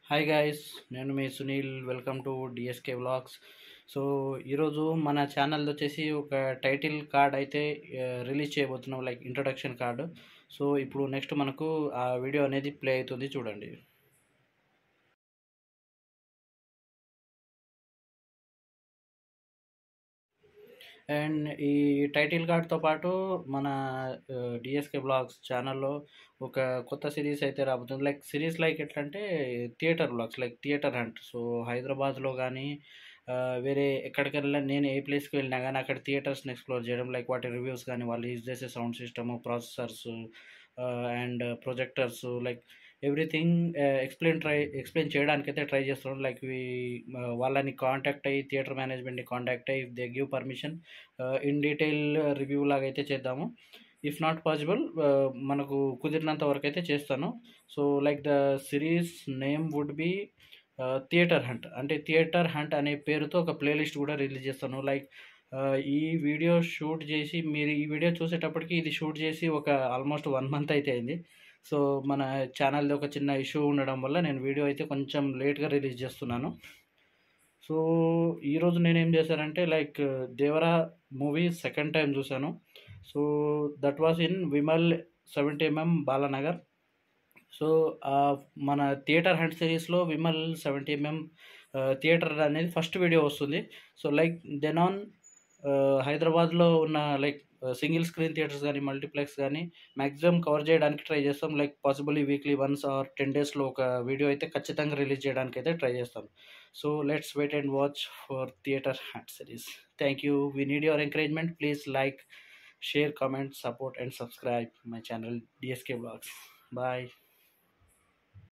Hi guys, నేను మీ Sunil. Welcome to DSK vlogs. So ఈరోజు మన ఛానల్ వచ్చేసి ఒక టైటిల్ కార్డ్ అయితే రిలీజ్ చేయబోతున్నాం, లైక్ ఇంట్రొడక్షన్ కార్డు. సో ఇప్పుడు నెక్స్ట్ మనకు ఆ వీడియో అనేది ప్లే అవుతుంది, చూడండి. అండ్ ఈ టైటిల్ కార్డ్తో పాటు మన డిఎస్కే బ్లాగ్స్ ఛానల్లో ఒక కొత్త సిరీస్ అయితే రాబోతుంది. లైక్ సిరీస్ లైక్ ఎట్లా అంటే theatre blogs, like theatre hunt. So హైదరాబాద్లో కానీ వేరే ఎక్కడికెళ్ళినా, నేను ఏ ప్లేస్కి వెళ్ళినా కానీ అక్కడ థియేటర్స్ని ఎక్స్ప్లోర్ చేయడం, లైక్ వాటి రివ్యూస్ కానీ, వాళ్ళు యూజ్ చేసే sound system, processors and projectors, like everything explain చేయడానికైతే ట్రై చేస్తున్నాం. లైక్ వాళ్ళని కాంటాక్ట్ అయ్యి, థియేటర్ మేనేజ్మెంట్ని కాంటాక్ట్ అయ్యి, they give permission, in detail review లాగా అయితే చేద్దాము. ఇఫ్ నాట్ పాసిబుల్, మనకు కుదిరినంత వరకు అయితే చేస్తాను. So like the series name would be theatre hunt. అంటే థియేటర్ హంట్ అనే పేరుతో ఒక ప్లేలిస్ట్ కూడా రిలీజ్ చేస్తాను. లైక్ ఈ వీడియో షూట్ చేసి, మీరు ఈ వీడియో చూసేటప్పటికి ఇది షూట్ చేసి ఒక ఆల్మోస్ట్ 1 మంత్ అయితే అయింది. సో మన ఛానల్ది ఒక చిన్న ఇష్యూ ఉండడం వల్ల నేను వీడియో అయితే కొంచెం లేట్గా రిలీజ్ చేస్తున్నాను. సో ఈరోజు నేనేం చేశానంటే, like Devara movie second time చూశాను. So that was in Vimal 70mm Balanagar. So మన థియేటర్ హంట్ సిరీస్లో విమల్ 70mm థియేటర్ అనేది ఫస్ట్ వీడియో వస్తుంది. సో లైక్ దెన్ ఆన్ హైదరాబాద్లో ఉన్న లైక్ సింగిల్ స్క్రీన్ థియేటర్స్ కానీ, మల్టీప్లెక్స్ కానీ మ్యాక్సిమం కవర్ చేయడానికి ట్రై చేస్తాం. Like possibly weekly once or 10 డేస్లో ఒక వీడియో అయితే ఖచ్చితంగా రిలీజ్ చేయడానికి అయితే ట్రై చేస్తాం. So let's wait and watch for theatre hunt series. Thank you. We need your encouragement. Please like, share, comment, support and subscribe my channel DSK Vlogs. Bye.